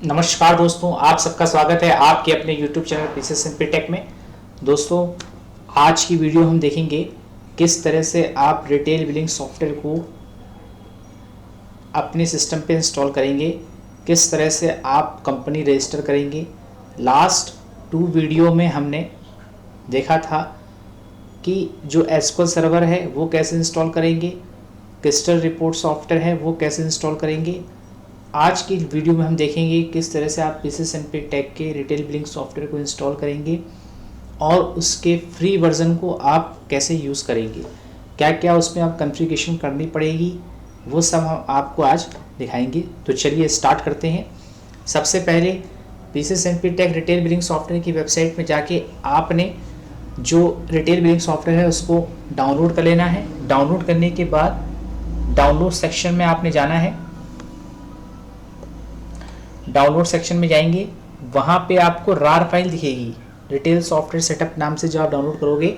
नमस्कार दोस्तों, आप सबका स्वागत है आपके अपने YouTube channel PCS MP tech में। दोस्तों, आज की वीडियो हम देखेंगे किस तरह से आप रिटेल बिलिंग सॉफ्टवेयर को अपने सिस्टम पे इंस्टॉल करेंगे, किस तरह से आप कंपनी रजिस्टर करेंगे। लास्ट 2 वीडियो में हमने देखा था कि जो एसक्यूएल सर्वर है वो कैसे इंस्टॉल करेंगे, क्रिस्टल रिपोर्ट सॉफ्टवेयर है वो कैसे इंस्टॉल करेंगे। आज की वीडियो में हम देखेंगे किस तरह से आप पीसीएस एमपी टेक के रिटेल बिलिंग सॉफ्टवेयर को इंस्टॉल करेंगे और उसके फ्री वर्जन को आप कैसे यूज़ करेंगे, क्या क्या उसमें आप कॉन्फ़िगरेशन करनी पड़ेगी, वो सब हम आपको आज दिखाएंगे। तो चलिए स्टार्ट करते हैं। सबसे पहले PCS MP tech retail billing software की वेबसाइट में जाके आपने जो रिटेल बिलिंग सॉफ्टवेयर है उसको डाउनलोड कर लेना है। डाउनलोड करने के बाद डाउनलोड सेक्शन में आपने जाना है। डाउनलोड सेक्शन में जाएंगे, वहाँ पे आपको रार फाइल दिखेगी, रिटेल सॉफ्टवेयर सेटअप नाम से। जो आप डाउनलोड करोगे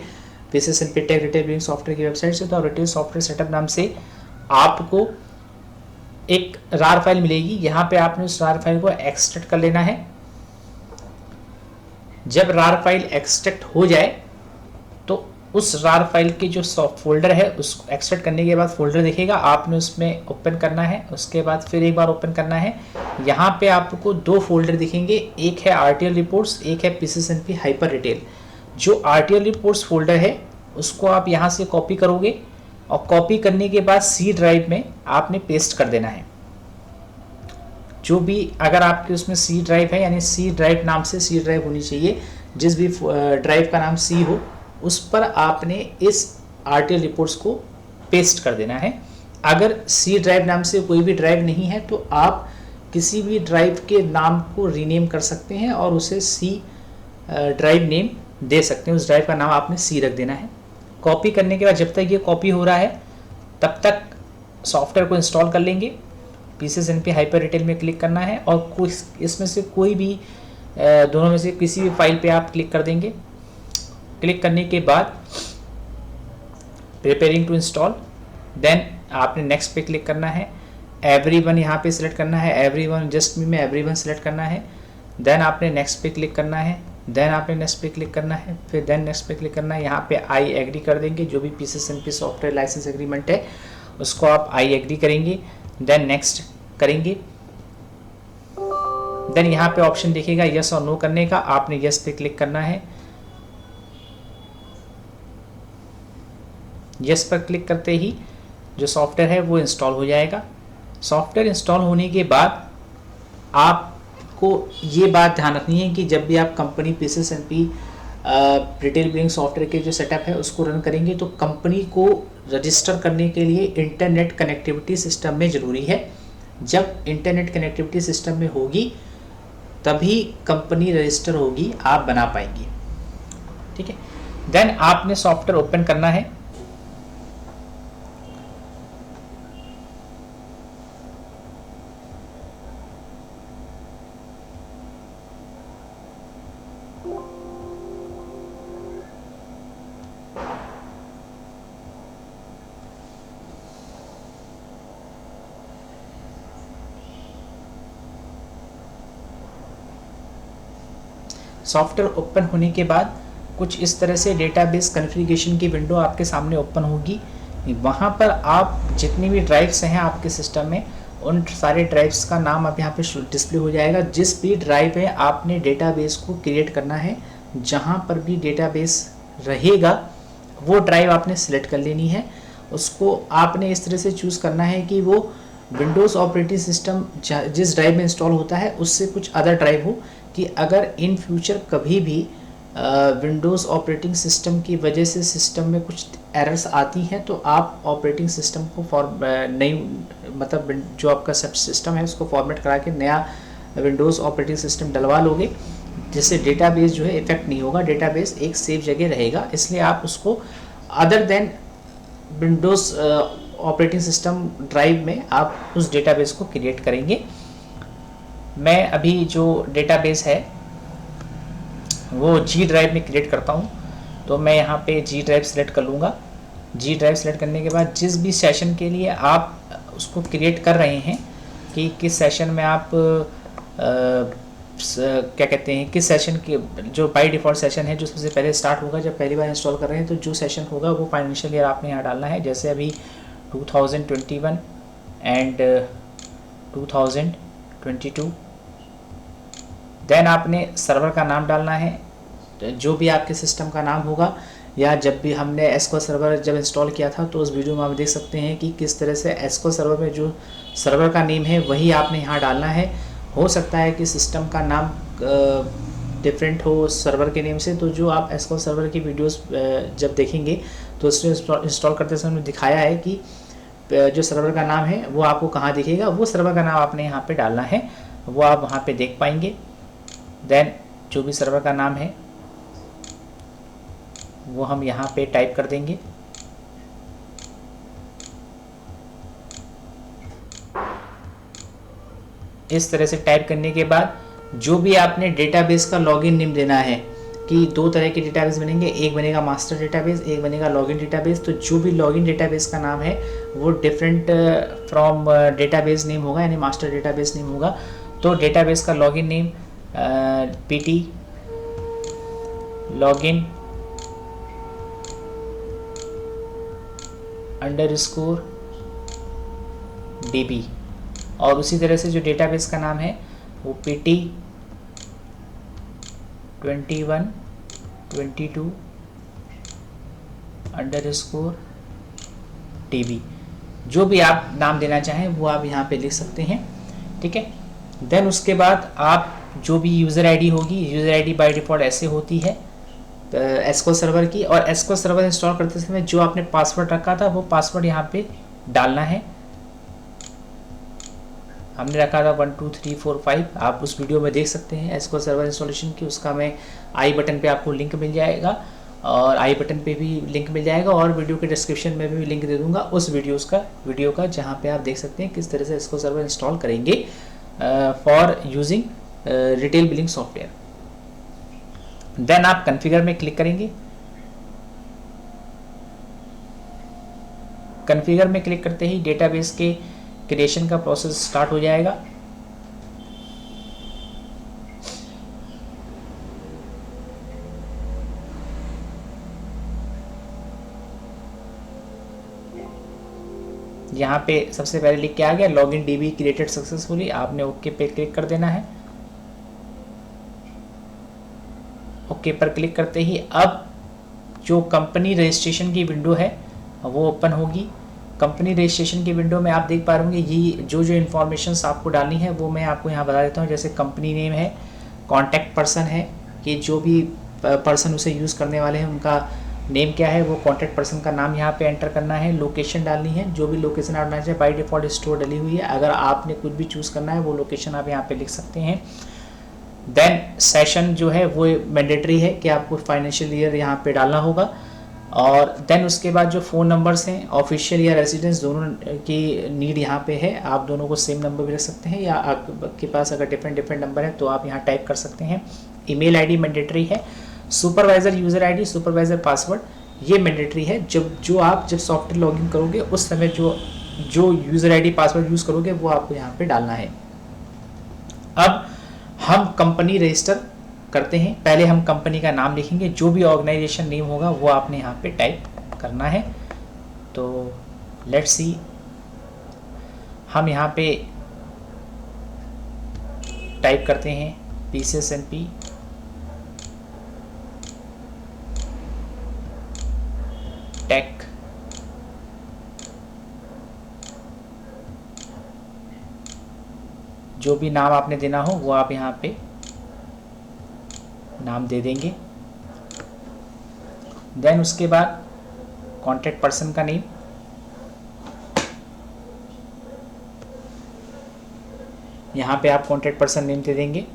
PCS MP tech retail billing software की वेबसाइट से, तो रिटेल सॉफ्टवेयर सेटअप नाम से आपको एक रार फाइल मिलेगी। यहाँ पे आपने उस रार फाइल को एक्सट्रैक्ट कर लेना है। जब रार फाइल एक्सट्रैक्ट हो जाए तो उस रार फाइल के जो फोल्डर है उसको एक्सट्रैक्ट करने के बाद फोल्डर दिखेगा, आपने उसमें ओपन करना है। उसके बाद फिर एक बार ओपन करना है। यहाँ पे आपको 2 फोल्डर दिखेंगे, एक है आरटीएल रिपोर्ट्स, एक है पीसीएस एमपी हाइपर रिटेल। जो आरटीएल रिपोर्ट्स फोल्डर है उसको आप यहाँ से कॉपी करोगे और कॉपी करने के बाद सी ड्राइव में आपने पेस्ट कर देना है। जो भी अगर आपके उसमें सी ड्राइव है, यानी सी ड्राइव नाम से सी ड्राइव होनी चाहिए, जिस भी ड्राइव का नाम सी हो उस पर आपने इस आरटीएल रिपोर्ट्स को पेस्ट कर देना है। अगर सी ड्राइव नाम से कोई भी ड्राइव नहीं है तो आप किसी भी ड्राइव के नाम को रीनेम कर सकते हैं और उसे सी ड्राइव नेम दे सकते हैं। उस ड्राइव का नाम आपने सी रख देना है। कॉपी करने के बाद जब तक ये कॉपी हो रहा है तब तक सॉफ्टवेयर को इंस्टॉल कर लेंगे। पीसीएस एमपी हाइपर रिटेल में क्लिक करना है और इसमें से कोई भी दोनों में से किसी भी फाइल पे आप क्लिक कर देंगे। क्लिक करने के बाद प्रिपेयरिंग टू इंस्टॉल, देन आपने नेक्स्ट पे क्लिक करना है। एवरीवन यहाँ पे सिलेक्ट करना है, एवरीवन जस्ट मी में एवरीवन सिलेक्ट करना है। देन आपने नेक्स्ट पे क्लिक करना है, देन आपने नेक्स्ट पे क्लिक करना है, फिर देन नेक्स्ट पे क्लिक करना है। यहाँ पे आई एग्री कर देंगे। जो भी PCS MP software license agreement है उसको आप आई एग्री करेंगे, देन नेक्स्ट करेंगे। देन यहाँ पे ऑप्शन दिखेगा यस और नो करने का, आपने यस पे क्लिक करना है। यस पर क्लिक करते ही जो सॉफ्टवेयर है वो इंस्टॉल हो जाएगा। सॉफ्टवेयर इंस्टॉल होने के बाद आपको ये बात ध्यान रखनी है कि जब भी आप company PCS MP retail billing software के जो सेटअप है उसको रन करेंगे तो कंपनी को रजिस्टर करने के लिए इंटरनेट कनेक्टिविटी सिस्टम में ज़रूरी है। जब इंटरनेट कनेक्टिविटी सिस्टम में होगी तभी कंपनी रजिस्टर होगी, आप बना पाएंगे। ठीक है। देन आपने सॉफ्टवेयर ओपन करना है। सॉफ्टवेयर ओपन होने के बाद कुछ इस तरह से डेटाबेस कॉन्फ़िगरेशन की विंडो आपके सामने ओपन होगी। वहाँ पर आप जितनी भी ड्राइव्स हैं आपके सिस्टम में उन सारे ड्राइव्स का नाम अब यहाँ पे डिस्प्ले हो जाएगा। जिस भी ड्राइव है आपने डेटाबेस को क्रिएट करना है, जहाँ पर भी डेटाबेस रहेगा वो ड्राइव आपने सिलेक्ट कर लेनी है। उसको आपने इस तरह से चूज़ करना है कि वो विंडोज़ ऑपरेटिंग सिस्टम जिस ड्राइव में इंस्टॉल होता है उससे कुछ अदर ड्राइव हो, कि अगर इन फ्यूचर कभी भी विंडोज़ ऑपरेटिंग सिस्टम की वजह से सिस्टम में कुछ एरर्स आती हैं तो आप ऑपरेटिंग सिस्टम को नई मतलब जो आपका सब सिस्टम है उसको फॉर्मेट करा के नया विंडोज़ ऑपरेटिंग सिस्टम डलवा लोगे, जिससे डेटाबेस जो है इफेक्ट नहीं होगा, डेटाबेस एक सेफ जगह रहेगा। इसलिए आप उसको other than Windows operating system drive में आप उस डेटाबेस को क्रिएट करेंगे। मैं अभी जो डेटाबेस है वो जी ड्राइव में क्रिएट करता हूँ, तो मैं यहाँ पे जी ड्राइव सेलेक्ट कर लूँगा। जी ड्राइव सेलेक्ट करने के बाद जिस भी सेशन के लिए आप उसको क्रिएट कर रहे हैं कि किस सेशन में आप क्या कहते हैं किस सेशन के, जो बाय डिफ़ॉल्ट सेशन है जो सबसे पहले स्टार्ट होगा जब पहली बार इंस्टॉल कर रहे हैं, तो जो सेशन होगा वो फाइनेंशियल ईयर आपने यहाँ डालना है। जैसे अभी 2021 एंड 2022। देन आपने सर्वर का नाम डालना है, जो भी आपके सिस्टम का नाम होगा, या जब भी हमने एसक्यूएल सर्वर जब इंस्टॉल किया था तो उस वीडियो में आप देख सकते हैं कि किस तरह से एसक्यूएल सर्वर में जो सर्वर का नेम है वही आपने यहाँ डालना है। हो सकता है कि सिस्टम का नाम डिफरेंट हो सर्वर के नेम से, तो जो आप एसक्यूएल सर्वर की वीडियोस जब देखेंगे तो उसमें इंस्टॉल करते समय दिखाया है कि जो सर्वर का नाम है वो आपको कहाँ दिखेगा, वो सर्वर का नाम आपने यहाँ पे डालना है, वो आप वहाँ पे देख पाएंगे। देन जो भी सर्वर का नाम है वो हम यहाँ पे टाइप कर देंगे। इस तरह से टाइप करने के बाद जो भी आपने डेटाबेस का लॉगिन नेम देना है, कि दो तरह के डेटाबेस बनेंगे, एक बनेगा मास्टर डेटाबेस, एक बनेगा लॉगिन डेटाबेस। तो जो भी लॉगिन डेटाबेस का नाम है वो डिफरेंट फ्रॉम डेटाबेस नेम होगा, यानी मास्टर डेटाबेस नेम होगा। तो डेटाबेस का login name PT login _ DB, और उसी तरह से जो डेटाबेस का नाम है वो PT 21 22 _ DB, जो भी आप नाम देना चाहें वो आप यहाँ पे लिख सकते हैं, ठीक है। देन उसके बाद आप जो भी यूज़र आईडी होगी, यूज़र आईडी बाय डिफ़ॉल्ट ऐसे होती है एसक्यूएल सर्वर की, और एसक्यूएल सर्वर इंस्टॉल करते समय जो आपने पासवर्ड रखा था वो पासवर्ड यहाँ पे डालना है। हमने रखा था 1 2 3 4 5, आप उस वीडियो में देख सकते हैं एसक्यूएल सर्वर इंस्टॉलेशन की, उसका मैं आई बटन पे आपको लिंक मिल जाएगा, और आई बटन पे भी लिंक मिल जाएगा, और वीडियो के डिस्क्रिप्शन में भी लिंक दे दूंगा उस वीडियो का जहाँ पे आप देख सकते हैं किस तरह से एसक्यूएल सर्वर इंस्टॉल करेंगे for using retail billing software. Then आप कॉन्फ़िगर में क्लिक करेंगे। कॉन्फ़िगर में क्लिक करते ही डेटाबेस के क्रिएशन का प्रोसेस स्टार्ट हो जाएगा। यहाँ पे सबसे पहले लिख के आ गया लॉगिन DB क्रिएटेड सक्सेसफुली, आपने ओके पे क्लिक कर देना है। ओके पर क्लिक करते ही अब जो कंपनी रजिस्ट्रेशन की विंडो है वो ओपन होगी। कंपनी रजिस्ट्रेशन की विंडो में आप देख पा रहे होंगे ये जो इन्फॉर्मेशंस आपको डालनी है वो मैं आपको यहाँ बता देता हूँ। जैसे कंपनी नेम है, कॉन्टैक्ट पर्सन है कि जो भी पर्सन उसे यूज़ करने वाले हैं उनका नेम क्या है, वो कॉन्टैक्ट पर्सन का नाम यहाँ पे एंटर करना है। लोकेशन डालनी है, जो भी लोकेशन आप डालना चाहिए, बाय डिफ़ॉल्ट स्टोर डली हुई है, अगर आपने कुछ भी चूज़ करना है वो लोकेशन आप यहाँ पे लिख सकते हैं। देन सेशन जो है वो मैंडेटरी है कि आपको फाइनेंशियल ईयर यहाँ पे डालना होगा, और देन उसके बाद जो फ़ोन नंबर्स हैं ऑफिशियल या रेजिडेंस दोनों की नीड यहाँ पे है, आप दोनों को सेम नंबर भी रख सकते हैं, या आपके पास अगर डिफरेंट नंबर है तो आप यहाँ टाइप कर सकते हैं। ईमेल आईडी मैंडेटरी है। Supervisor user ID, supervisor password ये मैंडेटरी है। जब आप सॉफ्टवेयर लॉगिन करोगे उस समय जो यूज़र आईडी पासवर्ड यूज़ करोगे वो आपको यहाँ पे डालना है। अब हम कंपनी रजिस्टर करते हैं। पहले हम कंपनी का नाम लिखेंगे, जो भी ऑर्गेनाइजेशन नेम होगा वो आपने यहाँ पे टाइप करना है। तो लेट्स सी, हम यहाँ पे टाइप करते हैं PCSNP टेक। जो भी नाम आपने देना हो वो आप यहाँ पे नाम दे देंगे। देन उसके बाद कॉन्टैक्ट पर्सन का नेम, यहाँ पे आप कॉन्टैक्ट पर्सन नेम दे देंगे।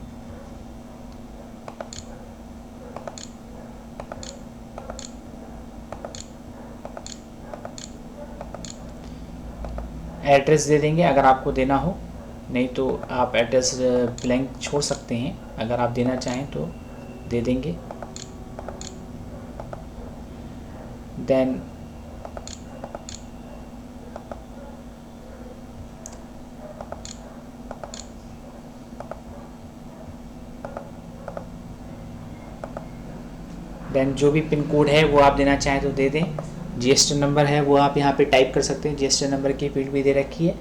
एड्रेस दे देंगे अगर आपको देना हो, नहीं तो आप एड्रेस ब्लैंक छोड़ सकते हैं, अगर आप देना चाहें तो दे देंगे। देन देन जो भी पिन कोड है वो आप देना चाहें तो दे दें। जीएसटी नंबर है वो आप यहाँ पे टाइप कर सकते हैं, जीएसटी नंबर की फील्ड भी दे रखी है।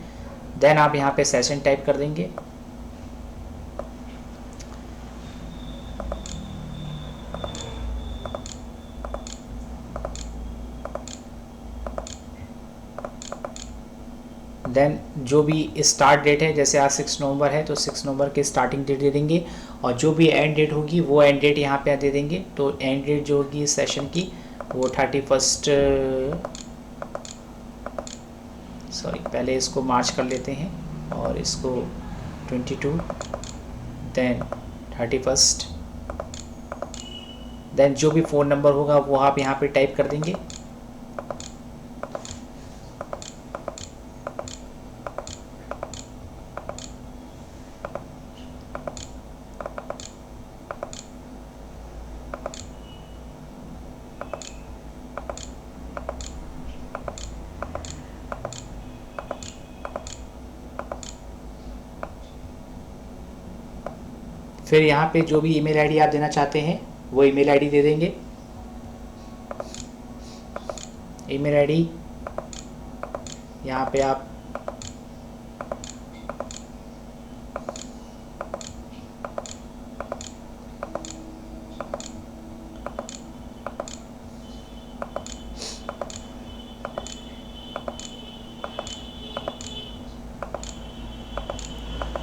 देन आप यहाँ पे सेशन टाइप कर देंगे। देन जो भी स्टार्ट डेट है, जैसे आज 6 नवंबर है तो 6 नवंबर की स्टार्टिंग डेट दे देंगे, और जो भी एंड डेट होगी वो एंड डेट यहाँ पे दे देंगे। तो एंड डेट जो होगी सेशन की वो 31, सॉरी पहले इसको मार्च कर लेते हैं और इसको 22, देन 31, देन जो भी फ़ोन नंबर होगा वो आप यहाँ पे टाइप कर देंगे। फिर यहाँ पे जो भी ईमेल आईडी आप देना चाहते हैं वो ईमेल आईडी दे देंगे। ईमेल आईडी यहाँ पे आप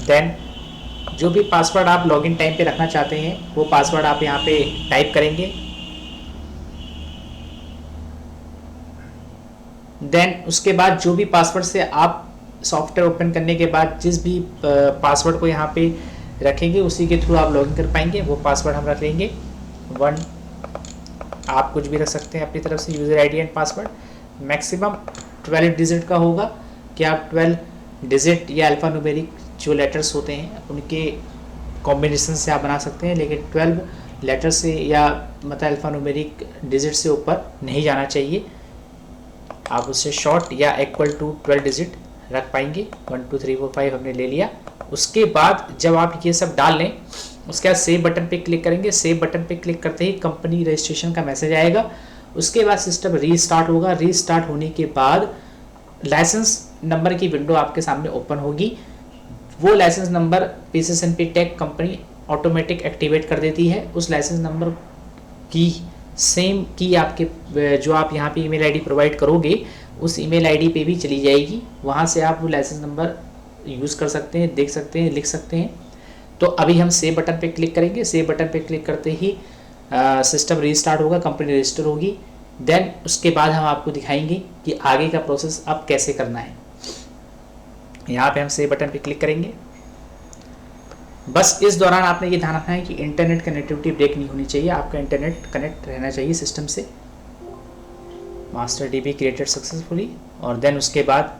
देन जो भी पासवर्ड आप लॉगिन टाइम पे रखना चाहते हैं वो पासवर्ड आप यहाँ पे टाइप करेंगे। देन उसके बाद जो भी पासवर्ड से आप सॉफ्टवेयर ओपन करने के बाद जिस भी पासवर्ड को यहाँ पे रखेंगे उसी के थ्रू आप लॉगिन कर पाएंगे। वो पासवर्ड हम रख लेंगे 1, आप कुछ भी रख सकते हैं अपनी तरफ से, user ID and password maximum 12 digit का होगा कि आप 12 डिजिट या अल्फ़ा न्यूमेरिक जो लेटर्स होते हैं उनके कॉम्बिनेशन से आप बना सकते हैं, लेकिन 12 लेटर से या मतलब अल्फ़ा न्यूमेरिक डिजिट से ऊपर नहीं जाना चाहिए। आप उससे शॉर्ट या इक्वल टू 12 डिजिट रख पाएंगे। 1 2 3 4 5 हमने ले लिया। उसके बाद जब आप ये सब डाल लें उसके बाद सेव बटन पे क्लिक करेंगे। सेव बटन पे क्लिक करते ही कंपनी रजिस्ट्रेशन का मैसेज आएगा। उसके बाद सिस्टम रीस्टार्ट होगा। रीस्टार्ट होने के बाद लाइसेंस नंबर की विंडो आपके सामने ओपन होगी। वो license number PCSNP tech company automatic activate कर देती है। उस लाइसेंस नंबर की सेम की आपके जो आप यहाँ पे ईमेल आईडी प्रोवाइड करोगे उस ईमेल आईडी पे भी चली जाएगी। वहाँ से आप वो लाइसेंस नंबर यूज़ कर सकते हैं, देख सकते हैं, लिख सकते हैं। तो अभी हम सेव बटन पे क्लिक करेंगे। सेव बटन पे क्लिक करते ही सिस्टम रीस्टार्ट होगा, कंपनी रजिस्टर होगी। देन उसके बाद हम आपको दिखाएंगे कि आगे का प्रोसेस अब कैसे करना है। यहाँ पे हम सेव बटन पे क्लिक करेंगे। बस इस दौरान आपने ये ध्यान रखना है कि इंटरनेट कनेक्टिविटी ब्रेक नहीं होनी चाहिए, आपका इंटरनेट कनेक्ट रहना चाहिए सिस्टम से। मास्टर डीबी क्रिएटेड सक्सेसफुली, और देन उसके बाद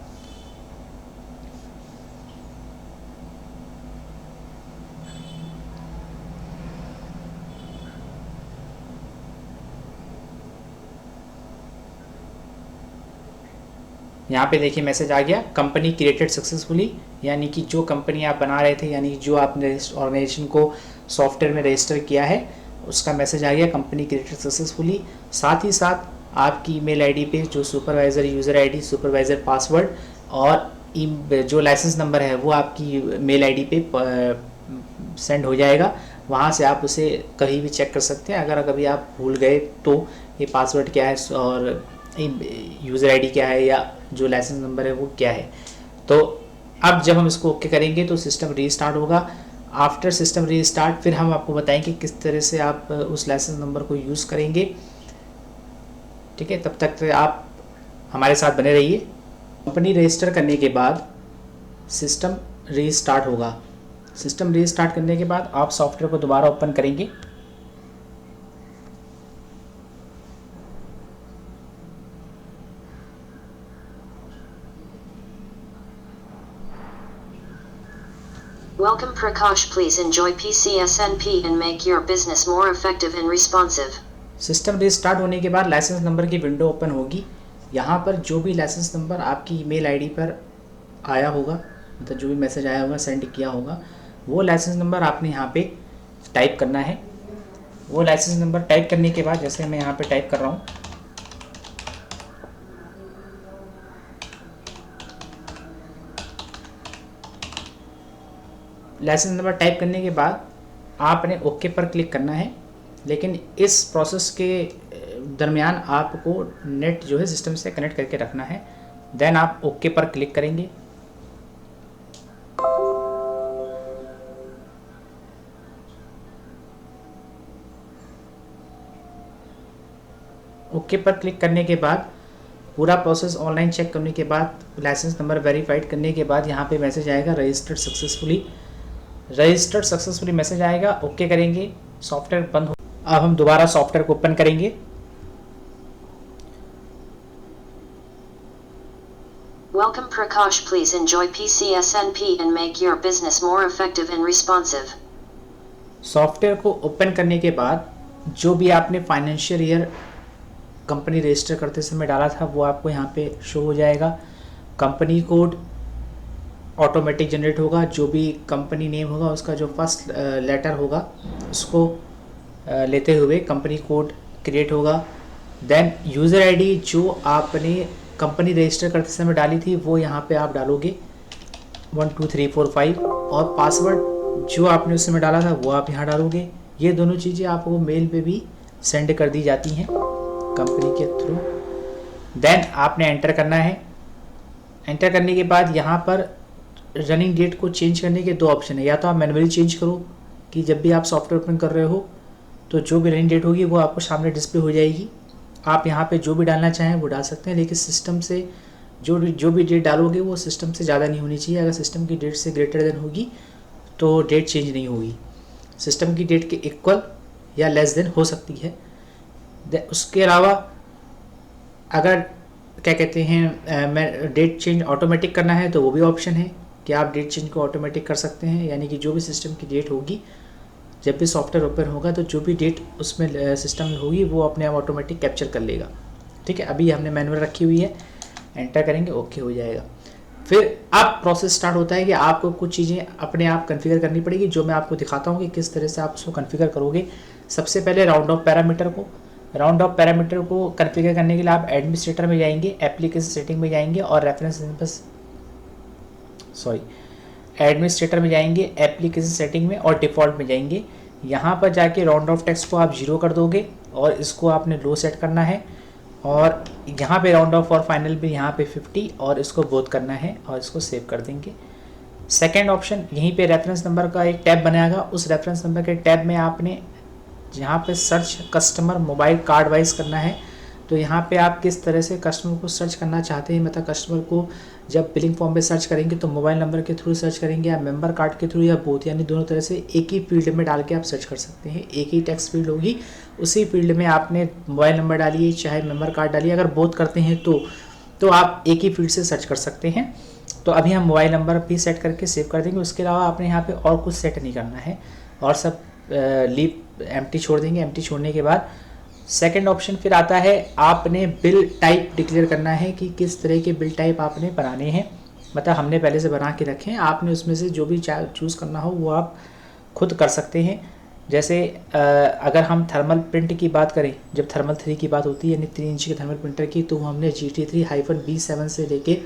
यहाँ पे देखिए मैसेज आ गया कंपनी क्रिएटेड सक्सेसफुली, यानी कि जो कंपनी आप बना रहे थे, यानी जो आपने ऑर्गेनाइजेशन को सॉफ्टवेयर में रजिस्टर किया है उसका मैसेज आ गया कंपनी क्रिएटेड सक्सेसफुली। साथ ही साथ आपकी ईमेल आईडी पे जो supervisor user ID, supervisor password और जो लाइसेंस नंबर है वो आपकी मेल आईडी पे सेंड हो जाएगा। वहाँ से आप उसे कहीं भी चेक कर सकते हैं। अगर कभी आप भूल गए तो ये पासवर्ड क्या है और यूज़र आईडी क्या है या जो लाइसेंस नंबर है वो क्या है। तो अब जब हम इसको ओके करेंगे तो सिस्टम रीस्टार्ट होगा। आफ्टर सिस्टम रीस्टार्ट फिर हम आपको बताएंगे किस तरह से आप उस लाइसेंस नंबर को यूज़ करेंगे। ठीक है, तब तक आप हमारे साथ बने रहिए। कंपनी रजिस्टर करने के बाद सिस्टम रीस्टार्ट होगा। सिस्टम रीस्टार्ट करने के बाद आप सॉफ्टवेयर को दोबारा ओपन करेंगे। Welcome Prakash, please enjoy PCSNP and make your business more effective and responsive. System restart होने के बाद लाइसेंस नंबर की विंडो ओपन होगी। यहाँ पर जो भी लाइसेंस नंबर आपकी ईमेल आईडी पर आया होगा, मतलब जो भी मैसेज आया होगा, सेंड किया होगा, वो लाइसेंस नंबर आपने यहाँ पे टाइप करना है। वो लाइसेंस नंबर टाइप करने के बाद, जैसे मैं यहाँ पे टाइप कर रहा हूँ, लाइसेंस नंबर टाइप करने के बाद आपने ओके पर क्लिक करना है। लेकिन इस प्रोसेस के दरमियान आपको नेट जो है सिस्टम से कनेक्ट करके रखना है। देन आप ओके पर क्लिक करेंगे। ओके पर क्लिक करने के बाद पूरा प्रोसेस ऑनलाइन चेक करने के बाद, लाइसेंस नंबर वेरीफाइड करने के बाद यहाँ पे मैसेज आएगा रजिस्टर्ड सक्सेसफुली मैसेज आएगा। ओके करेंगे, सॉफ्टवेयर बंद हो। अब हम दोबारा सॉफ्टवेयर को ओपन करेंगे। Welcome Prakash, please enjoy PCSNP and make your business more effective and responsive. Software को ओपन करने के बाद जो भी आपने फाइनेंशियल ईयर कंपनी रजिस्टर करते समय डाला था वो आपको यहाँ पे शो हो जाएगा। कंपनी कोड ऑटोमेटिक जनरेट होगा। जो भी कंपनी नेम होगा उसका जो फर्स्ट लेटर होगा उसको लेते हुए कंपनी कोड क्रिएट होगा। देन यूज़र आईडी जो आपने कंपनी रजिस्टर करते समय डाली थी वो यहाँ पे आप डालोगे 1 2 3 4 5, और पासवर्ड जो आपने उस समय डाला था वो आप यहाँ डालोगे। ये दोनों चीज़ें आपको मेल पे भी सेंड कर दी जाती हैं कंपनी के थ्रू। देन आपने एंटर करना है। एंटर करने के बाद यहाँ पर रनिंग डेट को चेंज करने के दो ऑप्शन है। या तो आप मैनुअली चेंज करो कि जब भी आप सॉफ्टवेयर ओपन कर रहे हो तो जो भी रनिंग डेट होगी वो आपको सामने डिस्प्ले हो जाएगी। आप यहाँ पे जो भी डालना चाहें वो डाल सकते हैं, लेकिन सिस्टम से जो भी डेट डालोगे वो सिस्टम से ज़्यादा नहीं होनी चाहिए। अगर सिस्टम की डेट से ग्रेटर देन होगी तो डेट चेंज नहीं होगी। सिस्टम की डेट के इक्वल या लेस देन हो सकती है। उसके अलावा अगर क्या कहते हैं मैं डेट चेंज ऑटोमेटिक करना है तो वो भी ऑप्शन है कि आप डेट चेंज को ऑटोमेटिक कर सकते हैं। यानी कि जो भी सिस्टम की डेट होगी, जब भी सॉफ्टवेयर ओपन होगा तो जो भी डेट उसमें सिस्टम में होगी वो अपने आप ऑटोमेटिक कैप्चर कर लेगा। ठीक है, अभी हमने मैनुअल रखी हुई है, एंटर करेंगे ओके हो जाएगा। फिर अब प्रोसेस स्टार्ट होता है कि आपको कुछ चीज़ें अपने आप कॉन्फ़िगर करनी पड़ेगी, जो मैं आपको दिखाता हूँ कि किस तरह से आप उसको कॉन्फ़िगर करोगे। सबसे पहले राउंड ऑफ पैरामीटर को कॉन्फ़िगर करने के लिए आप एडमिनिस्ट्रेटर में जाएंगे, एप्लीकेशन सेटिंग में जाएंगे और एडमिनिस्ट्रेटर में जाएंगे, एप्लीकेशन सेटिंग में और डिफ़ॉल्ट में जाएंगे। यहाँ पर जाके राउंड ऑफ टेक्स्ट को आप 0 कर दोगे और इसको आपने लो सेट करना है। और यहाँ पे राउंड ऑफ और फाइनल भी यहाँ पे 50 और इसको बोथ करना है और इसको सेव कर देंगे। सेकंड ऑप्शन, यहीं पे रेफरेंस नंबर का एक टैब बनाएगा। उस रेफरेंस नंबर के टैब में आपने यहाँ पे search customer mobile card wise करना है। तो यहाँ पे आप किस तरह से कस्टमर को सर्च करना चाहते हैं, मतलब कस्टमर को जब बिलिंग फॉर्म पे सर्च करेंगे तो मोबाइल नंबर के थ्रू सर्च करेंगे या मेंबर कार्ड के थ्रू या बोथ, यानी दोनों तरह से एक ही फील्ड में डाल के आप सर्च कर सकते हैं। एक ही टेक्स्ट फील्ड होगी, उसी फील्ड में आपने मोबाइल नंबर डालिए चाहे मेंबर कार्ड डालिए। अगर बोथ करते हैं तो आप एक ही फील्ड से सर्च कर सकते हैं। तो अभी हम मोबाइल नंबर भी सेट करके सेव कर देंगे। उसके अलावा आपने यहाँ पे और कुछ सेट नहीं करना है और सब लीव एम्प्टी छोड़ देंगे। एम्प्टी छोड़ने के बाद सेकंड ऑप्शन फिर आता है, आपने बिल टाइप डिक्लेयर करना है कि किस तरह के बिल टाइप आपने बनाने हैं। मतलब हमने पहले से बना के रखे हैं, आपने उसमें से जो भी चूज़ करना हो वो आप खुद कर सकते हैं। जैसे अगर हम थर्मल प्रिंट की बात करें, जब थर्मल 3 की बात होती है यानी 3 इंच के थर्मल प्रिंटर की, तो हमने GT3-B7 से लेके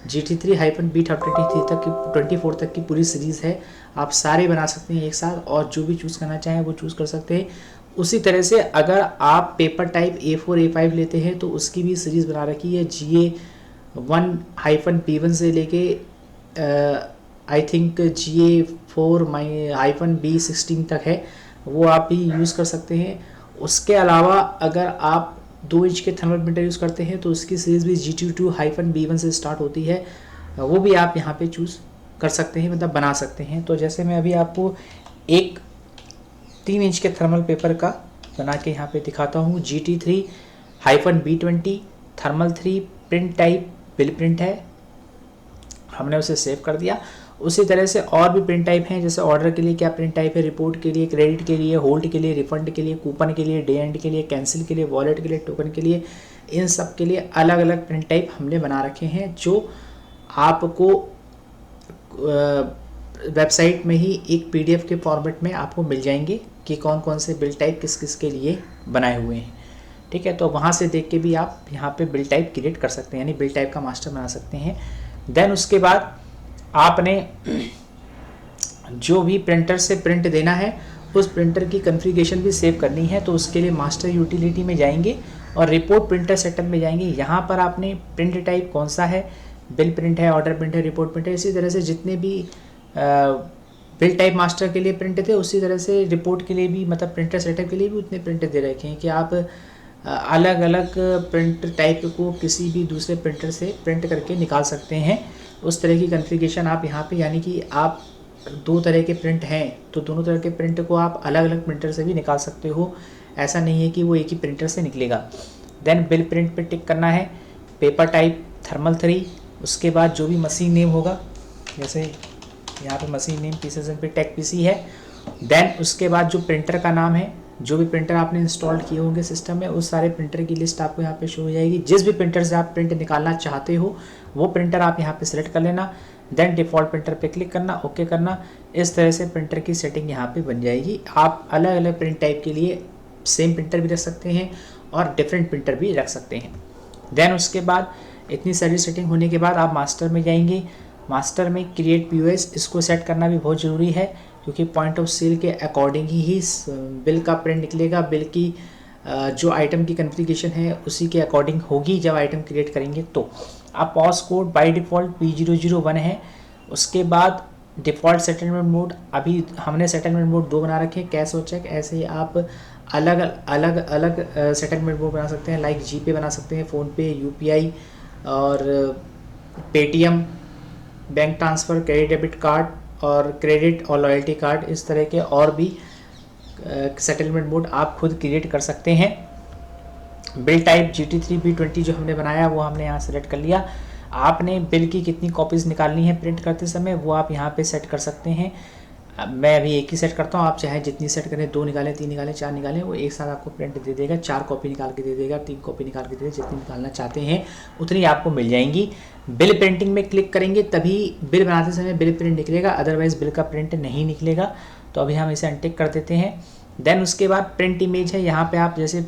GT3-B33 तक की 24 तक की पूरी सीरीज़ है। आप सारे बना सकते हैं एक साथ और जो भी चूज़ करना चाहें वो चूज़ कर सकते हैं। उसी तरह से अगर आप पेपर टाइप A4 A5 लेते हैं तो उसकी भी सीरीज़ बना रखी है। GA1-B1 से लेके आई थिंक GA4-B16 तक है, वो आप भी यूज़ कर सकते हैं। उसके अलावा अगर आप 2 इंच के थर्मल प्रिंटर यूज़ करते हैं तो उसकी सीरीज़ भी GT2-B1 से स्टार्ट होती है, वो भी आप यहाँ पे चूज़ कर सकते हैं, मतलब बना सकते हैं। तो जैसे मैं अभी आपको एक 3 इंच के थर्मल पेपर का बना के यहाँ पे दिखाता हूँ। GT3-B20 thermal 3 print type bill print है, हमने उसे सेव कर दिया। उसी तरह से और भी प्रिंट टाइप हैं, जैसे ऑर्डर के लिए क्या प्रिंट टाइप है, रिपोर्ट के लिए, क्रेडिट के लिए, होल्ड के लिए, रिफंड के लिए, कूपन के लिए, डे एंड के लिए, कैंसिल के लिए, वॉलेट के लिए, टोकन के लिए, इन सब के लिए अलग अलग प्रिंट टाइप हमने बना रखे हैं जो आपको वेबसाइट में ही एक PDF के फॉर्मेट में आपको मिल जाएंगे कि कौन कौन से बिल टाइप किस किस के लिए बनाए हुए हैं। ठीक है, तो वहाँ से देख के भी आप यहाँ पे बिल टाइप क्रिएट कर सकते हैं, यानी बिल टाइप का मास्टर बना सकते हैं। देन उसके बाद आपने जो भी प्रिंटर से प्रिंट देना है उस प्रिंटर की कॉन्फ़िगरेशन भी सेव करनी है, तो उसके लिए मास्टर यूटिलिटी में जाएंगे और रिपोर्ट प्रिंटर सेटअप में जाएंगे। यहाँ पर आपने प्रिंट टाइप कौन सा है, बिल प्रिंट है, ऑर्डर प्रिंट है, रिपोर्ट प्रिंट है, इसी तरह से जितने भी बिल टाइप मास्टर के लिए प्रिंट थे उसी तरह से रिपोर्ट के लिए भी, मतलब प्रिंटर सेटअप के लिए भी उतने प्रिंट दे रखे हैं कि आप अलग अलग प्रिंट टाइप को किसी भी दूसरे प्रिंटर से प्रिंट करके निकाल सकते हैं। उस तरह की कॉन्फ़िगरेशन आप यहाँ पे, यानी कि आप दो तरह के प्रिंट हैं तो दोनों तरह के प्रिंट को आप अलग अलग प्रिंटर से भी निकाल सकते हो, ऐसा नहीं है कि वो एक ही प्रिंटर से निकलेगा। देन बिल प्रिंट पे टिक करना है, पेपर टाइप थर्मल 3, उसके बाद जो भी मशीन नेम होगा, जैसे यहाँ पे machine name PCSNP tech PC है। देन उसके बाद जो प्रिंटर का नाम है, जो भी प्रिंटर आपने इंस्टॉल किए होंगे सिस्टम में उस सारे प्रिंटर की लिस्ट आपको यहाँ पे शो हो जाएगी। जिस भी प्रिंटर से आप प्रिंट निकालना चाहते हो वो प्रिंटर आप यहाँ पे सिलेक्ट कर लेना। देन डिफ़ॉल्ट प्रिंटर पे क्लिक करना, ओके करना। इस तरह से प्रिंटर की सेटिंग यहाँ पे बन जाएगी। आप अलग अलग प्रिंट टाइप के लिए सेम प्रिंटर भी रख सकते हैं और डिफरेंट प्रिंटर भी रख सकते हैं। देन उसके बाद इतनी सारी सेटिंग होने के बाद आप मास्टर में जाएंगे। मास्टर में क्रिएट POS, इसको सेट करना भी बहुत ज़रूरी है क्योंकि पॉइंट ऑफ सेल के अकॉर्डिंग ही बिल का प्रिंट निकलेगा। बिल की जो आइटम की कॉन्फ़िगरेशन है उसी के अकॉर्डिंग होगी जब आइटम क्रिएट करेंगे। तो आप POS code by default P001 है। उसके बाद डिफ़ॉल्ट सेटलमेंट मोड, अभी हमने सेटलमेंट मोड 2 बना रखे हैं, कैश और चेक। ऐसे ही आप अलग अलग अलग सेटलमेंट मोड बना सकते हैं, लाइक GPay बना सकते हैं, फ़ोनपे, UPI और Paytm, bank transfer, credit debit card और क्रेडिट और लॉयल्टी कार्ड, इस तरह के और भी सेटलमेंट मोड आप खुद क्रिएट कर सकते हैं। बिल टाइप GT3B20 जो हमने बनाया वो हमने यहाँ सेलेक्ट कर लिया। आपने बिल की कितनी कॉपीज़ निकालनी है प्रिंट करते समय वो आप यहाँ पे सेट कर सकते हैं। मैं अभी एक ही सेट करता हूँ, आप चाहे जितनी सेट करें, 2 निकालें, 3 निकालें, 4 निकालें, वो एक साथ आपको प्रिंट दे देगा। 4 कॉपी निकाल के दे देगा, 3 कॉपी निकाल के दे देगा, जितनी निकालना चाहते हैं उतनी आपको मिल जाएंगी। बिल प्रिंटिंग में क्लिक करेंगे तभी बिल बनाते समय बिल प्रिंट निकलेगा, अदरवाइज़ बिल का प्रिंट नहीं निकलेगा। तो अभी हम इसे अनटिक कर देते हैं। देन उसके बाद प्रिंट इमेज है। यहाँ पे आप जैसे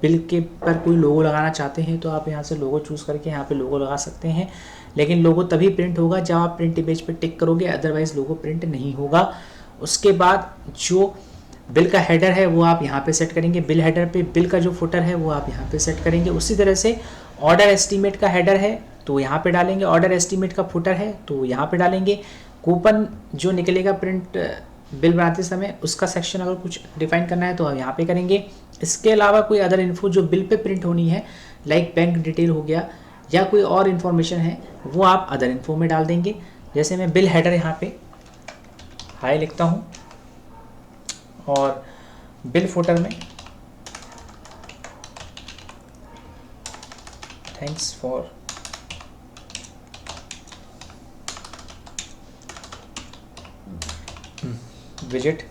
बिल के पर कोई लोगो लगाना चाहते हैं तो आप यहाँ से लोगो चूज़ करके यहाँ पे लोगो लगा सकते हैं, लेकिन लोगो तभी प्रिंट होगा जब आप प्रिंट इमेज पे टिक करोगे, अदरवाइज़ लोगो प्रिंट नहीं होगा। उसके बाद जो बिल का हेडर है वो आप यहाँ पे सेट करेंगे। बिल हेडर पे बिल का जो फुटर है वो आप यहाँ पे सेट करेंगे। उसी तरह से ऑर्डर एस्टीमेट का हेडर है तो यहाँ पे डालेंगे, ऑर्डर एस्टीमेट का फुटर है तो यहाँ पे डालेंगे। कूपन जो निकलेगा प्रिंट बिल बनाते समय उसका सेक्शन अगर कुछ डिफाइन करना है तो हम यहाँ पे करेंगे। इसके अलावा कोई अदर इन्फो जो बिल पे प्रिंट होनी है, लाइक बैंक डिटेल हो गया या कोई और इन्फॉर्मेशन है, वो आप अदर इन्फो में डाल देंगे। जैसे मैं बिल हेडर यहाँ पे हाई लिखता हूँ और बिल फुटर में थैंक्स फॉर विजिट,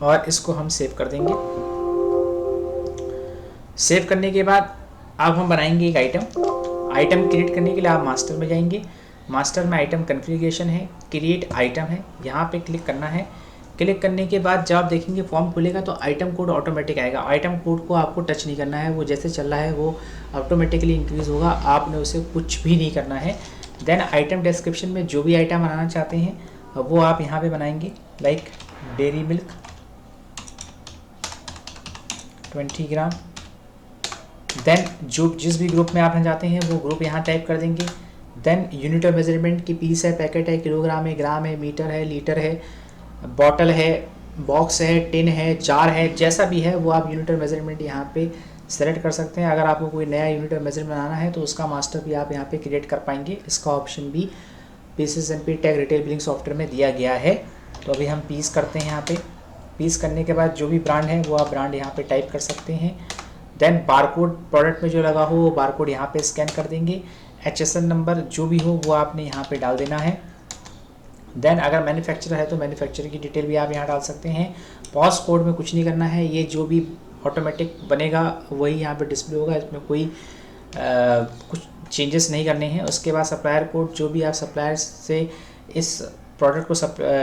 और इसको हम सेव कर देंगे। सेव करने के बाद अब हम बनाएंगे एक आइटम क्रिएट करने के लिए आप मास्टर में जाएंगे। मास्टर में आइटम कॉन्फ़िगरेशन है, क्रिएट आइटम है, यहाँ पे क्लिक करना है। क्लिक करने के बाद जब आप देखेंगे फॉर्म खुलेगा तो आइटम कोड ऑटोमेटिक आएगा। आइटम कोड को आपको टच नहीं करना है, वो जैसे चल रहा है वो ऑटोमेटिकली इंक्रीज़ होगा, आपने उसे कुछ भी नहीं करना है। देन आइटम डिस्क्रिप्शन में जो भी आइटम बनाना चाहते हैं वो आप यहाँ पे बनाएंगे, लाइक डेयरी मिल्क 20 ग्राम। देन जो जिस भी ग्रुप में आप जाते हैं वो ग्रुप यहाँ टाइप कर देंगे। देन यूनिट ऑफ मेजरमेंट की पीस है, पैकेट है, किलोग्राम है, ग्राम है, मीटर है, लीटर है, बॉटल है, बॉक्स है, टिन है, जार है, जैसा भी है वो आप यूनिट ऑफ मेजरमेंट यहाँ पे सेलेक्ट कर सकते हैं। अगर आपको कोई नया यूनिट ऑफ मेजरमेंट बनाना है तो उसका मास्टर भी आप यहाँ पे क्रिएट कर पाएंगे। इसका ऑप्शन भी PCSNP tag retail billing software में दिया गया है। तो अभी हम पीस करते हैं। यहाँ पे पीस करने के बाद जो भी ब्रांड है वो आप ब्रांड यहाँ पे टाइप कर सकते हैं। देन बारकोड प्रोडक्ट में जो लगा हो वो बारकोड यहाँ पे स्कैन कर देंगे। HSN नंबर जो भी हो वो आपने यहाँ पे डाल देना है। देन अगर मैन्युफैक्चरर है तो मैन्युफैक्चरर की डिटेल भी आप यहाँ डाल सकते हैं। पॉज कोड में कुछ नहीं करना है, ये जो भी ऑटोमेटिक बनेगा वही यहाँ पे डिस्प्ले होगा, इसमें कोई कुछ चेंजेस नहीं करने हैं। उसके बाद सप्लायर कोड, जो भी आप सप्लायर से इस प्रोडक्ट को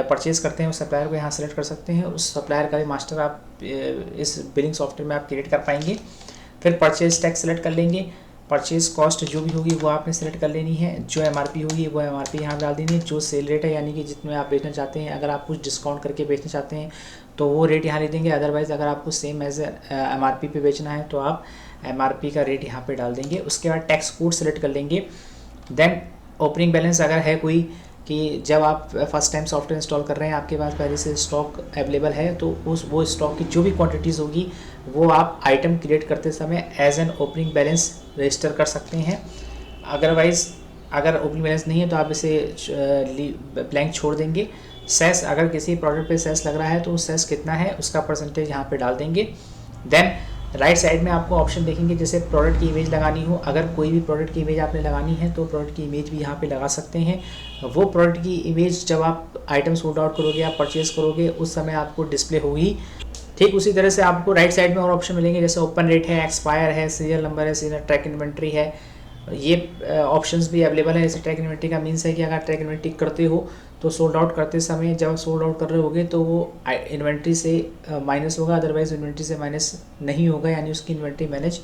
परचेज़ करते हैं उस सप्लायर को यहाँ सेलेक्ट कर सकते हैं। उस सप्लायर का भी मास्टर आप इस बिलिंग सॉफ्टवेयर में आप क्रिएट कर पाएंगे। फिर परचेज टैक्स सेलेक्ट कर लेंगे, परचेज कॉस्ट जो भी होगी वो आपने सेलेक्ट कर लेनी है, जो एमआरपी होगी वो एमआरपी यहाँ डाल देनी है, जो सेल रेट है यानी कि जितने आप बेचना चाहते हैं, अगर आप कुछ डिस्काउंट करके बेचना चाहते हैं तो वो रेट यहाँ ले देंगे। अदरवाइज़ अगर आपको सेम एज एमआरपी पे बेचना है तो आप एमआरपी का रेट यहाँ पे डाल देंगे। उसके बाद टैक्स कोड सेलेक्ट कर लेंगे। देन ओपनिंग बैलेंस अगर है कोई, कि जब आप फर्स्ट टाइम सॉफ्टवेयर इंस्टॉल कर रहे हैं आपके पास पहले से स्टॉक अवेलेबल है, तो वो स्टॉक की जो भी क्वांटिटीज़ होगी वो आप आइटम क्रिएट करते समय as an opening balance register कर सकते हैं। अदरवाइज़ अगर ओपनिंग बैलेंस नहीं है तो आप इसे ब्लैंक छोड़ देंगे। सेस, अगर किसी प्रोडक्ट पे सेस लग रहा है तो वो सेस कितना है उसका परसेंटेज यहाँ पे डाल देंगे। देन राइट साइड में आपको ऑप्शन देखेंगे जैसे प्रोडक्ट की इमेज लगानी हो, अगर कोई भी प्रोडक्ट की इमेज आपने लगानी है तो प्रोडक्ट की इमेज भी यहाँ पे लगा सकते हैं। वो प्रोडक्ट की इमेज जब आप आइटम सोल्ड आउट करोगे, आप परचेज करोगे, उस समय आपको डिस्प्ले होगी। ठीक उसी तरह से आपको राइट साइड में और ऑप्शन मिलेंगे जैसे ओपन रेट है, एक्सपायर है, सीरियल नंबर है, सीरियल ट्रैक इन्वेंट्री है, ये ऑप्शंस भी अवेलेबल है। जैसे ट्रैक इन्वेंट्री का मीन्स है कि अगर ट्रैक इन्वेंट्री करते हो तो सोल्ड आउट करते समय जब सोल्ड आउट कर रहे होगे तो वो इन्वेंट्री से माइनस होगा, अदरवाइज इन्वेंट्री से माइनस नहीं होगा, यानी उसकी इन्वेंट्री मैनेज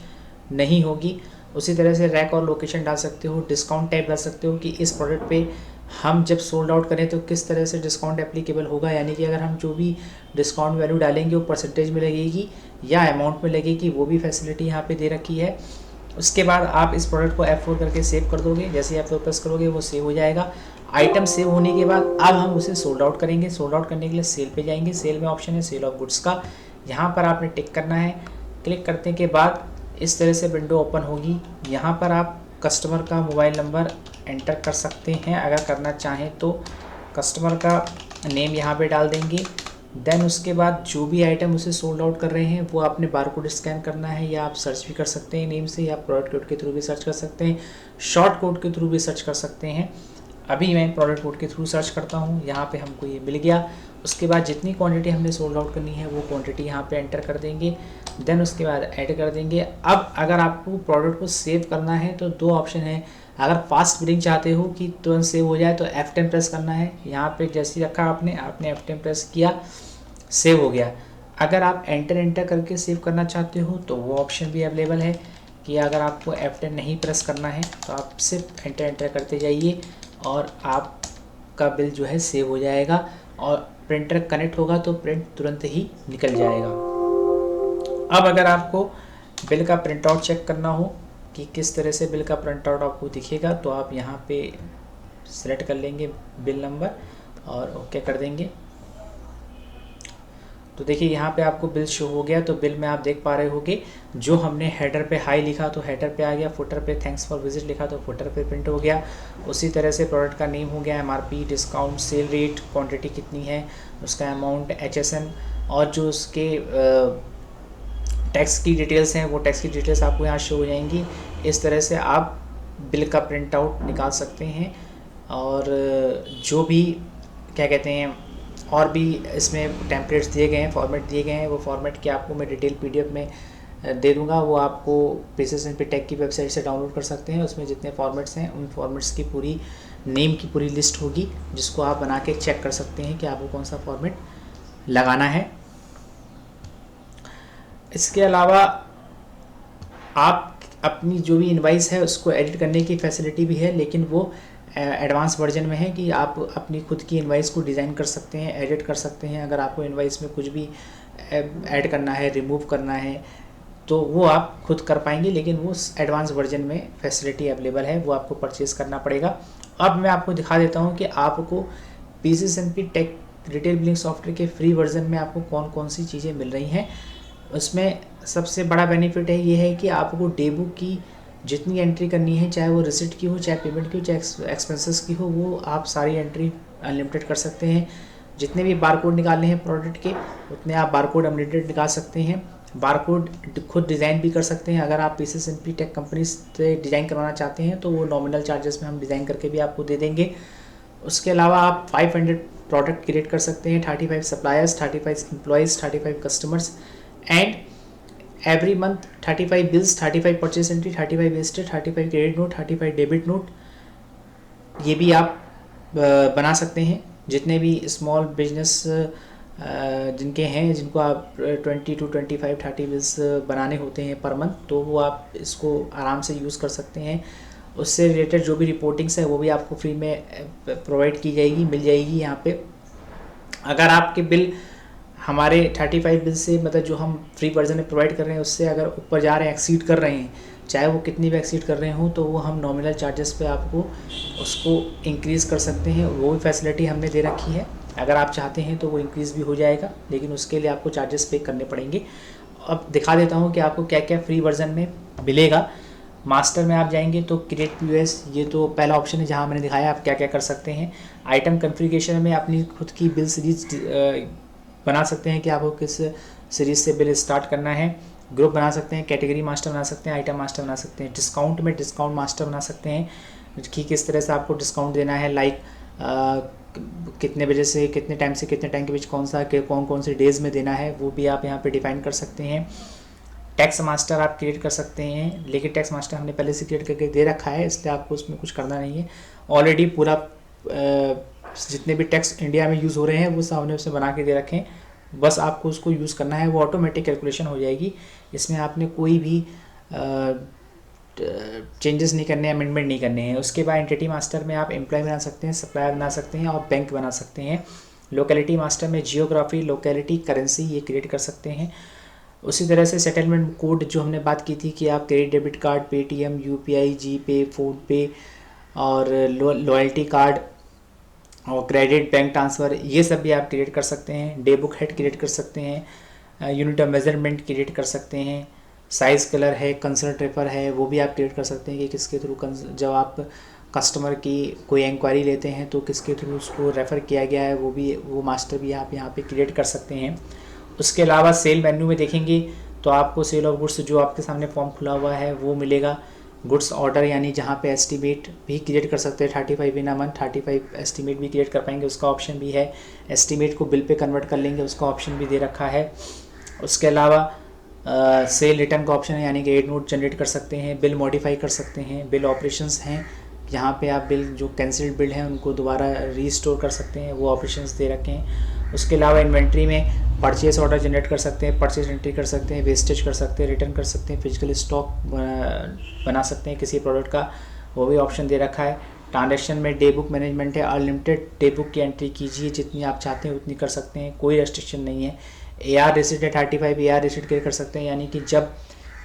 नहीं होगी। उसी तरह से रैक और लोकेशन डाल सकते हो, डिस्काउंट टाइप डाल सकते हो कि इस प्रोडक्ट पे हम जब सोल्ड आउट करें तो किस तरह से डिस्काउंट एप्लीकेबल होगा, यानी कि अगर हम जो भी डिस्काउंट वैल्यू डालेंगे वो परसेंटेज में लगेगी या अमाउंट में लगेगी, वो भी फैसिलिटी यहाँ पे दे रखी है। उसके बाद आप इस प्रोडक्ट को F4 करके सेव कर दोगे, जैसे ही F4 प्रेस करोगे वो सेव हो जाएगा। आइटम सेव होने के बाद अब हम उसे सोल्ड आउट करेंगे। सोल्ड आउट करने के लिए सेल पे जाएंगे, सेल में ऑप्शन है सेल ऑफ गुड्स का, यहाँ पर आपने टिक करना है। क्लिक करने के बाद इस तरह से विंडो ओपन होगी। यहाँ पर आप कस्टमर का मोबाइल नंबर एंटर कर सकते हैं, अगर करना चाहें तो कस्टमर का नेम यहाँ पे डाल देंगे। देन उसके बाद जो भी आइटम उसे सोल्ड आउट कर रहे हैं वो आपने बारकोड स्कैन करना है, या आप सर्च भी कर सकते हैं नेम से, या प्रोडक्ट कोड के थ्रू भी सर्च कर सकते हैं, शॉर्ट कोड के थ्रू भी सर्च कर सकते हैं। अभी मैं प्रोडक्ट कोड के थ्रू सर्च करता हूँ, यहाँ पे हमको ये मिल गया। उसके बाद जितनी क्वांटिटी हमने सोल्ड आउट करनी है वो क्वांटिटी यहाँ पे एंटर कर देंगे। देन उसके बाद ऐड कर देंगे। अब अगर आपको प्रोडक्ट को सेव करना है तो दो ऑप्शन है, अगर फास्ट बिलिंग चाहते हो कि तुरंत सेव हो जाए तो F10 प्रेस करना है। यहाँ पे जैसे ही रखा आपने F10 प्रेस किया, सेव हो गया। अगर आप एंटर करके सेव करना चाहते हो तो वो ऑप्शन भी अवेलेबल है कि अगर आपको F10 नहीं प्रेस करना है तो आप सिर्फ एंटर करते जाइए और आपका बिल जो है सेव हो जाएगा, और प्रिंटर कनेक्ट होगा तो प्रिंट तुरंत ही निकल जाएगा। अब अगर आपको बिल का प्रिंट आउट चेक करना हो कि किस तरह से बिल का प्रिंट आउट आपको दिखेगा, तो आप यहाँ पे सेलेक्ट कर लेंगे बिल नंबर और ओके कर देंगे। तो देखिए यहाँ पे आपको बिल शो हो गया। तो बिल में आप देख पा रहे होगे जो हमने हेडर पे हाई लिखा तो हेडर पे आ गया, फुटर पे थैंक्स फॉर विजिट लिखा तो फुटर पे प्रिंट हो गया। उसी तरह से प्रोडक्ट का नेम हो गया, MRP, discount, cell rate, quantity कितनी है, उसका अमाउंट, HSN, और जो उसके टैक्स की डिटेल्स हैं वो टैक्स की डिटेल्स आपको यहाँ शो हो जाएंगी। इस तरह से आप बिल का प्रिंट आउट निकाल सकते हैं। और जो भी क्या कहते हैं, और भी इसमें टेम्पलेट्स दिए गए हैं, फॉर्मेट दिए गए हैं, वो फॉर्मेट के आपको मैं डिटेल PDF में दे दूंगा, वो आपको PCSNP टेक की वेबसाइट से डाउनलोड कर सकते हैं। उसमें जितने फॉर्मेट्स हैं उन फॉर्मेट्स की पूरी नेम की पूरी लिस्ट होगी, जिसको आप बना के चेक कर सकते हैं कि आपको कौन सा फॉर्मेट लगाना है। इसके अलावा आप अपनी जो भी इनवाइस है उसको एडिट करने की फैसिलिटी भी है, लेकिन वो एडवांस वर्जन में है कि आप अपनी खुद की इनवाइस को डिज़ाइन कर सकते हैं, एडिट कर सकते हैं। अगर आपको इनवाइस में कुछ भी ऐड करना है, रिमूव करना है, तो वो आप खुद कर पाएंगे, लेकिन वो एडवांस वर्जन में फैसिलिटी अवेलेबल है, वो आपको परचेज़ करना पड़ेगा। अब मैं आपको दिखा देता हूँ कि आपको PCSNP tech retail billing software के फ्री वर्जन में आपको कौन कौन सी चीज़ें मिल रही हैं। उसमें सबसे बड़ा बेनिफिट है ये है कि आपको डे बुक की जितनी एंट्री करनी है, चाहे वो रिसिप्ट की हो, चाहे पेमेंट की हो, चाहे एक्सपेंसेस की हो, वो आप सारी एंट्री अनलिमिटेड कर सकते हैं। जितने भी बारकोड निकालने हैं प्रोडक्ट के, उतने आप बारकोड अनलिमिटेड निकाल सकते हैं। बारकोड खुद डिज़ाइन भी कर सकते हैं। अगर आप PCSNP टेक कंपनी से डिज़ाइन करवाना चाहते हैं तो वो नॉमिनल चार्जेस में हम डिज़ाइन करके भी आपको दे देंगे। उसके अलावा आप 500 प्रोडक्ट क्रिएट कर सकते हैं, 35 suppliers, 35 employees, 35 customers, and every month 35 bills, 35 purchase entry, 35 wasted, 35 credit note, 35 debit note, ये भी आप बना सकते हैं। जितने भी स्मॉल बिजनेस जिनके हैं, जिनको आप 20 to 25 30 बिल्स बनाने होते हैं पर मंथ, तो वो आप इसको आराम से यूज़ कर सकते हैं। उससे रिलेटेड जो भी रिपोर्टिंग्स है वो भी आपको फ्री में प्रोवाइड की जाएगी, मिल जाएगी यहाँ पे। अगर आपके बिल हमारे 35 बिल से, मतलब जो हम फ्री वर्जन में प्रोवाइड कर रहे हैं, उससे अगर ऊपर जा रहे हैं, एक्सीड कर रहे हैं, चाहे वो कितनी भी एक्सीड कर रहे हों, तो वो हम नॉमिनल चार्जेस पे आपको उसको इंक्रीज़ कर सकते हैं। वो भी फैसिलिटी हमने दे रखी है। अगर आप चाहते हैं तो वो इंक्रीज़ भी हो जाएगा, लेकिन उसके लिए आपको चार्जेस पे करने पड़ेंगे। अब दिखा देता हूँ कि आपको क्या क्या फ्री वर्जन में मिलेगा। मास्टर में आप जाएंगे तो क्रिएट पीओएस, ये तो पहला ऑप्शन है जहाँ मैंने दिखाया आप क्या क्या कर सकते हैं। आइटम कॉन्फ़िगरेशन में अपनी खुद की बिल सीरीज बना सकते हैं कि आपको किस सीरीज से बिल स्टार्ट करना है। ग्रुप बना सकते हैं, कैटेगरी मास्टर बना सकते हैं, आइटम मास्टर बना सकते हैं। डिस्काउंट में डिस्काउंट मास्टर बना सकते हैं कि किस तरह से आपको डिस्काउंट देना है, लाइक कितने बजे से कितने टाइम से कितने टाइम के बीच कौन कौन से डेज़ में देना है, वो भी आप यहाँ पे डिफाइन कर सकते हैं। टैक्स मास्टर आप क्रिएट कर सकते हैं, लेकिन टैक्स मास्टर हमने पहले से क्रिएट करके दे रखा है, इसलिए आपको उसमें कुछ करना नहीं है। ऑलरेडी पूरा जितने भी टैक्स इंडिया में यूज़ हो रहे हैं वो सब हमने उसमें बना के दे रखे हैं, बस आपको उसको यूज़ करना है, वो ऑटोमेटिक कैलकुलेशन हो जाएगी। इसमें आपने कोई भी चेंजेस नहीं करने, अमेंडमेंट नहीं करने हैं। उसके बाद एंटिटी मास्टर में आप एम्प्लॉय बना सकते हैं, सप्लायर बना सकते हैं और बैंक बना सकते हैं। लोकेलिटी मास्टर में जियोग्राफी, लोकेलिटी, करेंसी ये क्रिएट कर सकते हैं। उसी तरह से सेटलमेंट कोड जो हमने बात की थी कि आप credit debit card, Paytm, UPI, GPay, PhonePe और लॉयल्टी कार्ड और क्रेडिट बैंक ट्रांसफ़र, ये सब भी आप क्रिएट कर सकते हैं। डे बुक हेड क्रिएट कर सकते हैं, यूनिट ऑफ मेजरमेंट क्रिएट कर सकते हैं, साइज़ कलर है, कंसर्ट रेफर है, वो भी आप क्रिएट कर सकते हैं कि किसके थ्रू जब आप कस्टमर की कोई इंक्वायरी लेते हैं तो किसके थ्रू उसको रेफ़र किया गया है, वो मास्टर भी आप यहाँ पे क्रिएट कर सकते हैं। उसके अलावा सेल मेन्यू में देखेंगे तो आपको सेल ऑफ गुड्स जो आपके सामने फॉर्म खुला हुआ है वो मिलेगा। गुड्स ऑर्डर यानी जहाँ पे एस्टीमेट भी क्रिएट कर सकते हैं, 35 इन अ मंथ, 35 एस्टीमेट भी क्रिएट कर पाएंगे, उसका ऑप्शन भी है। एस्टीमेट को बिल पे कन्वर्ट कर लेंगे, उसका ऑप्शन भी दे रखा है। उसके अलावा सेल रिटर्न का ऑप्शन है, यानी कि एड नोट जनरेट कर सकते हैं, बिल मॉडिफाई कर सकते हैं। बिल ऑपरेशंस हैं, यहाँ पे आप बिल जो कैंसिल्ड बिल हैं उनको दोबारा रीस्टोर कर सकते हैं, वो ऑपरेशंस दे रखे हैं। उसके अलावा इन्वेंट्री में परचेस ऑर्डर जनरेट कर सकते हैं, परचेस एंट्री कर सकते हैं, वेस्टेज कर सकते हैं, रिटर्न कर सकते हैं, फिजिकल स्टॉक बना सकते हैं किसी प्रोडक्ट का, वो भी ऑप्शन दे रखा है। ट्रांजैक्शन में डे बुक मैनेजमेंट है, अनलिमिटेड डे बुक की एंट्री कीजिए, जितनी आप चाहते हैं उतनी कर सकते हैं, कोई रेस्ट्रिक्शन नहीं है। AR रिसीट है, 35 AR रिसीट क्रिएट कर सकते हैं, यानी कि जब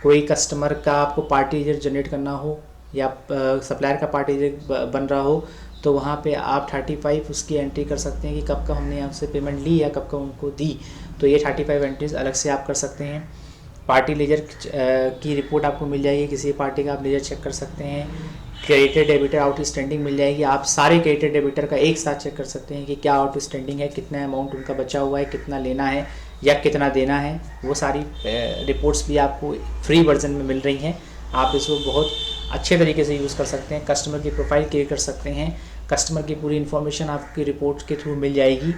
कोई कस्टमर का आपको पार्टी रिसीट जनरेट करना हो या सप्लायर का पार्टी रिसीट बन रहा हो तो वहाँ पे आप 35 उसकी एंट्री कर सकते हैं कि कब का हमने आपसे पेमेंट ली या कब का उनको दी, तो ये 35 एंट्रीज अलग से आप कर सकते हैं। पार्टी लेजर की रिपोर्ट आपको मिल जाएगी, किसी पार्टी का आप लेजर चेक कर सकते हैं। क्रेडिटेड डेबिटर आउटस्टैंडिंग मिल जाएगी, आप सारे क्रेडिटेड डेबिटर का एक साथ चेक कर सकते हैं कि क्या आउटस्टैंडिंग है, कितना अमाउंट उनका बचा हुआ है, कितना लेना है या कितना देना है। वो सारी रिपोर्ट्स भी आपको फ्री वर्जन में मिल रही हैं, आप इसको बहुत अच्छे तरीके से यूज़ कर सकते हैं। कस्टमर की प्रोफाइल क्रिएट कर सकते हैं, कस्टमर की पूरी इन्फॉर्मेशन आपकी रिपोर्ट के थ्रू मिल जाएगी।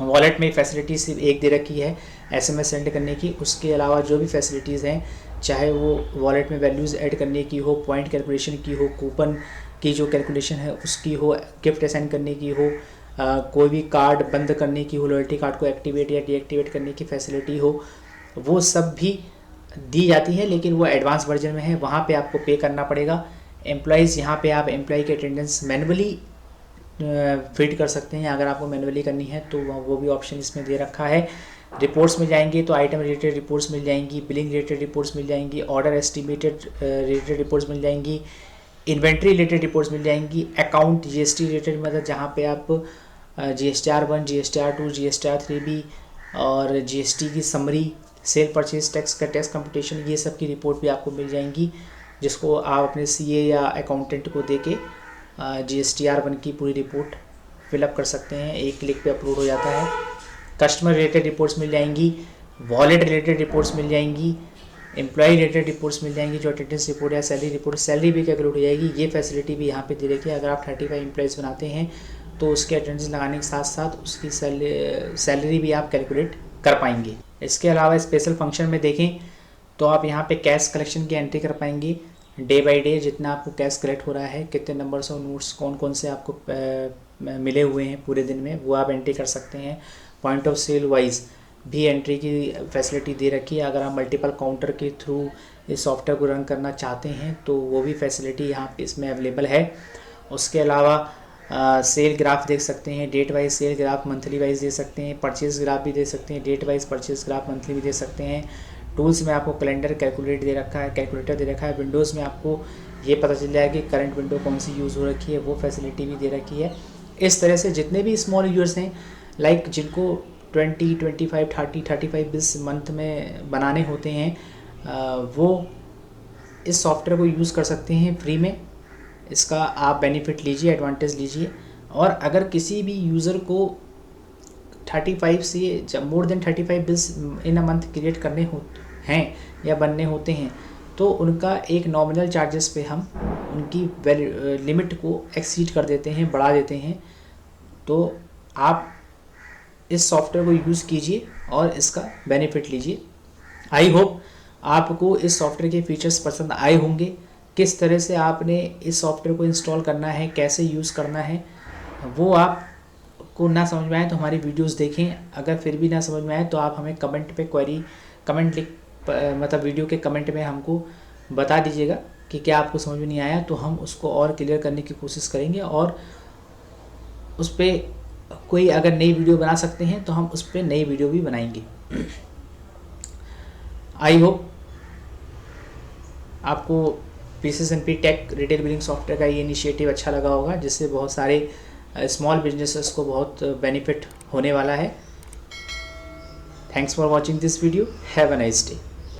वॉलेट में फैसिलिटी सिर्फ एक दे रखी है SMS सेंड करने की, उसके अलावा जो भी फैसिलिटीज़ हैं, चाहे वो वॉलेट में वैल्यूज़ ऐड करने की हो, पॉइंट कैलकुलेशन की हो, कूपन की जो कैलकुलेशन है उसकी हो, गिफ्ट असाइन करने की हो, कोई भी कार्ड बंद करने की हो, लॉयल्टी कार्ड को एक्टिवेट या डीएक्टिवेट करने की फैसिलिटी हो, वो सब भी दी जाती है, लेकिन वो एडवांस वर्जन में है, वहाँ पे आपको पे करना पड़ेगा। एम्प्लॉइज़, यहाँ पे आप एम्प्लॉय की अटेंडेंस मैनुअली फीड कर सकते हैं, अगर आपको मैनुअली करनी है तो वो भी ऑप्शन इसमें दे रखा है। रिपोर्ट्स में जाएंगे तो आइटम रिलेटेड रिपोर्ट्स मिल जाएंगी, बिलिंग रिलेटेड रिपोर्ट्स मिल जाएंगी, ऑर्डर एस्टिमेटेड रिलेटेड रिपोर्ट्स मिल जाएंगी, इन्वेंट्री रिलेटेड रिपोर्ट्स मिल जाएंगी, अकाउंट GST रिलेटेड, मतलब जहाँ पे आप GSTR1, GSTR2, GSTR3B और GST की समरी, सेल परचेज टैक्स का टैक्स कंपटीशन, ये सब की रिपोर्ट भी आपको मिल जाएंगी, जिसको आप अपने CA या अकाउंटेंट को दे के GSTR1 की पूरी रिपोर्ट फिलअप कर सकते हैं, एक क्लिक पे अपलोड हो जाता है। कस्टमर रिलेटेड रिपोर्ट्स मिल जाएंगी, वॉलेट रिलेटेड रिपोर्ट्स मिल जाएंगी, एम्प्लॉय रिलेटेड रिपोर्ट्स मिल जाएंगी, जो अटेंडेंस रिपोर्ट या सैलरी रिपोर्ट, सैलरी भी कैलकुलेट हो जाएगी। ये फैसिलिटी भी यहाँ पे दे रखी है, अगर आप 35 एम्प्लॉयज़ बनाते हैं तो उसके अटेंडेंस लगाने के साथ साथ उसकी सैलरी भी आप कैलकुलेट कर पाएंगे। इसके अलावा स्पेशल फंक्शन में देखें तो आप यहाँ पे कैश कलेक्शन की एंट्री कर पाएंगे डे बाय डे, जितना आपको कैश कलेक्ट हो रहा है, कितने नंबर्स ऑफ नोट्स कौन कौन से आपको मिले हुए हैं पूरे दिन में, वो आप एंट्री कर सकते हैं। पॉइंट ऑफ सेल वाइज भी एंट्री की फैसिलिटी दे रखी है। अगर आप मल्टीपल काउंटर के थ्रू इस सॉफ्टवेयर को रन करना चाहते हैं तो वो भी फैसिलिटी यहाँ पे इसमें अवेलेबल है। उसके अलावा सेल ग्राफ देख सकते हैं, date wise sale graph monthly wise दे सकते हैं, परचेज ग्राफ भी दे सकते हैं, date wise purchase graph monthly भी दे सकते हैं। टूल्स में आपको कैलेंडर कैलकुलेटर दे रखा है। विंडोज़ में आपको ये पता चल जाएगा कि करंट विंडो कौन सी यूज़ हो रखी है, वो फैसिलिटी भी दे रखी है। इस तरह से जितने भी स्मॉल यूजर्स हैं, लाइक जिनको 20, 25, 30, 35 बिल्स मंथ में बनाने होते हैं, वो इस सॉफ्टवेयर को यूज़ कर सकते हैं फ्री में। इसका आप बेनिफिट लीजिए, एडवांटेज लीजिए। और अगर किसी भी यूज़र को 35 से जब more than 35 bills in a month create करने हैं या बनने होते हैं, तो उनका एक नॉमिनल चार्जेस पे हम उनकी लिमिट को एक्सीड कर देते हैं, बढ़ा देते हैं। तो आप इस सॉफ्टवेयर को यूज़ कीजिए और इसका बेनिफिट लीजिए। आई होप आपको इस सॉफ्टवेयर के फीचर्स पसंद आए होंगे। किस तरह से आपने इस सॉफ्टवेयर को इंस्टॉल करना है, कैसे यूज़ करना है, वो आपको ना समझ में आए तो हमारी वीडियोस देखें। अगर फिर भी ना समझ में आए तो आप हमें मतलब वीडियो के कमेंट में हमको बता दीजिएगा कि क्या आपको समझ में नहीं आया, तो हम उसको और क्लियर करने की कोशिश करेंगे और उस पर कोई अगर नई वीडियो बना सकते हैं तो हम उस पर नई वीडियो भी बनाएंगे। आई होप आपको PCSNP tech retail billing software का ये इनिशिएटिव अच्छा लगा होगा, जिससे बहुत सारे स्मॉल बिजनेसेस को बहुत बेनिफिट होने वाला है। Thanks for watching this video. Have a nice day.